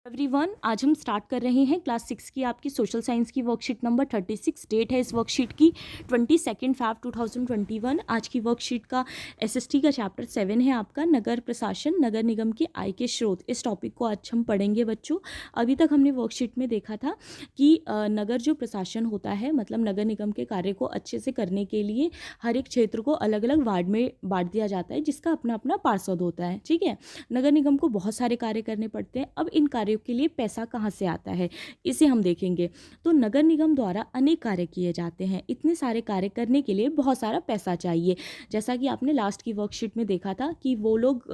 Everyone, आज हम start कर रहे हैं क्लास 6 की आपकी सोशल साइंस की वर्कशीट नंबर 36। डेट है इस वर्कशीट की 22 Feb 2021। आज की वर्कशीट का एसएसटी का चैप्टर 7 है आपका नगर प्रशासन, नगर निगम की आय के स्रोत। इस टॉपिक को आज हम पढ़ेंगे बच्चों। अभी तक हमने वर्कशीट में देखा था कि नगर जो प्रशासन होता है, मतलब नगर निगम के कार्य को अच्छे से करने के लिए हर एक क्षेत्र को अलग अलग वार्ड में बांट दिया जाता है, जिसका अपना अपना पार्षद होता है। ठीक है, नगर निगम को बहुत सारे कार्य करने पड़ते हैं। अब इन कार्यों के लिए पैसा कहाँ से आता है, इसे हम देखेंगे। तो नगर निगम द्वारा अनेक कार्य किए जाते हैं। इतने सारे कार्य करने के लिए बहुत सारा पैसा चाहिए। जैसा कि आपने लास्ट की वर्कशीट में देखा था कि वो लोग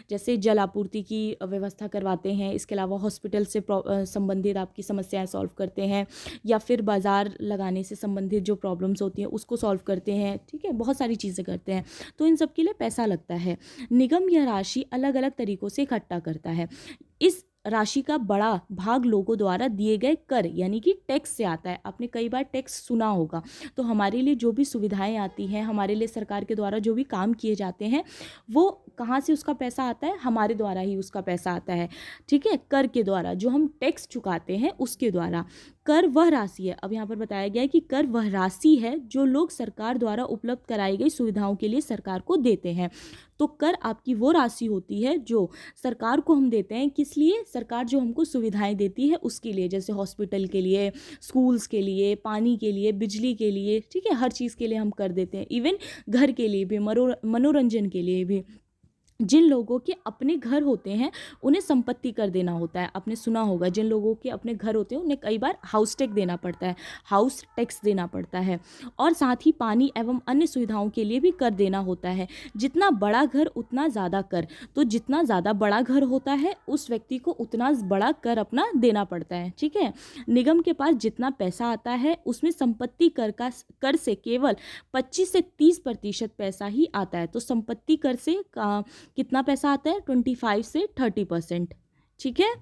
जैसे जल आपूर्ति की व्यवस्था करवाते हैं, इसके अलावा हॉस्पिटल से संबंधित आपकी समस्याएं सॉल्व करते हैं, या फिर बाजार लगाने से संबंधित जो प्रॉब्लम्स होती हैं उसको सॉल्व करते हैं। ठीक है, बहुत सारी चीज़ें करते हैं। तो इन सब के लिए पैसा लगता है। निगम यह राशि अलग अलग तरीकों से इकट्ठा करता है। इस राशि का बड़ा भाग लोगों द्वारा दिए गए कर यानी कि टैक्स से आता है। आपने कई बार टैक्स सुना होगा। तो हमारे लिए जो भी सुविधाएं आती हैं, हमारे लिए सरकार के द्वारा जो भी काम किए जाते हैं, वो कहाँ से उसका पैसा आता है? हमारे द्वारा ही उसका पैसा आता है। ठीक है, कर के द्वारा, जो हम टैक्स चुकाते हैं उसके द्वारा। कर वह राशि है, अब यहाँ पर बताया गया है कि कर वह राशि है जो लोग सरकार द्वारा उपलब्ध कराई गई सुविधाओं के लिए सरकार को देते हैं। तो कर आपकी वो राशि होती है जो सरकार को हम देते हैं। किस लिए? सरकार जो हमको सुविधाएं देती है उसके लिए, जैसे हॉस्पिटल के लिए, स्कूल्स के लिए, पानी के लिए, बिजली के लिए। ठीक है, हर चीज़ के लिए हम कर देते हैं। इवन घर के लिए भी, मनोरंजन के लिए भी। जिन लोगों के अपने घर होते हैं उन्हें संपत्ति कर देना होता है। आपने सुना होगा, जिन लोगों के अपने घर होते हैं उन्हें कई बार हाउस टैक्स देना पड़ता है, हाउस टैक्स देना पड़ता है। और साथ ही पानी एवं अन्य सुविधाओं के लिए भी कर देना होता है। जितना बड़ा घर उतना ज़्यादा कर। तो जितना ज़्यादा बड़ा घर होता है उस व्यक्ति को उतना बड़ा कर अपना देना पड़ता है। ठीक है, निगम के पास जितना पैसा आता है उसमें संपत्ति कर से केवल 25 से 30% पैसा ही आता है। तो संपत्ति कर से कितना पैसा आता है? 25 से 30%। ठीक है,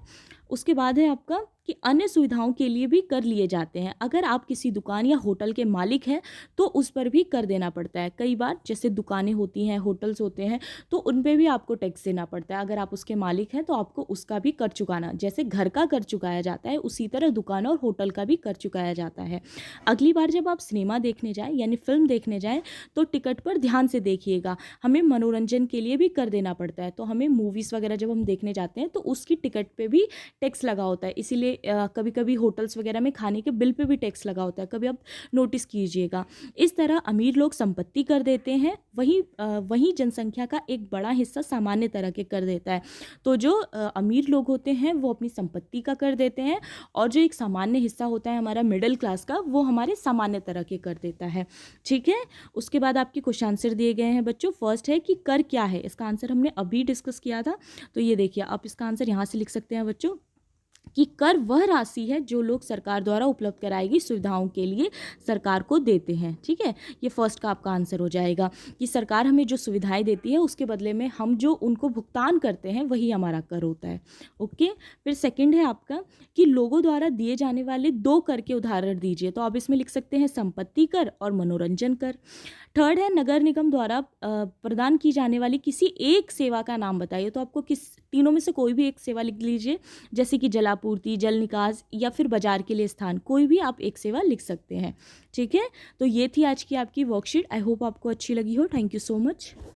उसके बाद है आपका कि अन्य सुविधाओं के लिए भी कर लिए जाते हैं। अगर आप किसी दुकान या होटल के मालिक हैं तो उस पर भी कर देना पड़ता है। कई बार जैसे दुकानें होती हैं, होटल्स होते हैं, तो उन पे भी आपको टैक्स देना पड़ता है। अगर आप उसके मालिक हैं तो आपको उसका भी कर चुकाना, जैसे घर का कर चुकाया जाता है उसी तरह दुकान और होटल का भी कर चुकाया जाता है। अगली बार जब आप सिनेमा देखने जाएँ यानी फिल्म देखने जाएँ तो टिकट पर ध्यान से देखिएगा। हमें मनोरंजन के लिए भी कर देना पड़ता है। तो हमें मूवीज़ वगैरह जब हम देखने जाते हैं तो उसकी टिकट पे भी टैक्स लगा होता है। इसीलिए कभी कभी होटल्स वगैरह में खाने के बिल पे भी टैक्स लगा होता है, कभी आप नोटिस कीजिएगा। इस तरह अमीर लोग संपत्ति कर देते हैं, वहीं जनसंख्या का एक बड़ा हिस्सा सामान्य तरह के कर देता है। तो जो अमीर लोग होते हैं वो अपनी संपत्ति का कर देते हैं, और जो एक सामान्य हिस्सा होता है हमारा मिडिल क्लास का, वो हमारे सामान्य तरह के कर देता है। ठीक है, उसके बाद आपके क्वेश्चन आंसर दिए गए हैं बच्चों। फर्स्ट है कि कर क्या है, इसका आंसर हमने अभी डिस्कस किया था। तो ये देखिए, आप इसका आंसर यहाँ से लिख सकते हैं बच्चों कि कर वह राशि है जो लोग सरकार द्वारा उपलब्ध कराई गई सुविधाओं के लिए सरकार को देते हैं। ठीक है, ये फर्स्ट का आपका आंसर हो जाएगा कि सरकार हमें जो सुविधाएं देती है उसके बदले में हम जो उनको भुगतान करते हैं वही हमारा कर होता है। ओके, फिर सेकंड है आपका कि लोगों द्वारा दिए जाने वाले 2 कर के उदाहरण दीजिए। तो आप इसमें लिख सकते हैं संपत्ति कर और मनोरंजन कर। थर्ड है नगर निगम द्वारा प्रदान की जाने वाली किसी एक सेवा का नाम बताइए। तो आपको किस तीनों में से कोई भी एक सेवा लिख लीजिए, जैसे कि जलापूर्ति, जल निकास, या फिर बाजार के लिए स्थान। कोई भी आप एक सेवा लिख सकते हैं। ठीक है, तो ये थी आज की आपकी वर्कशीट। आई होप आपको अच्छी लगी हो। Thank you so much.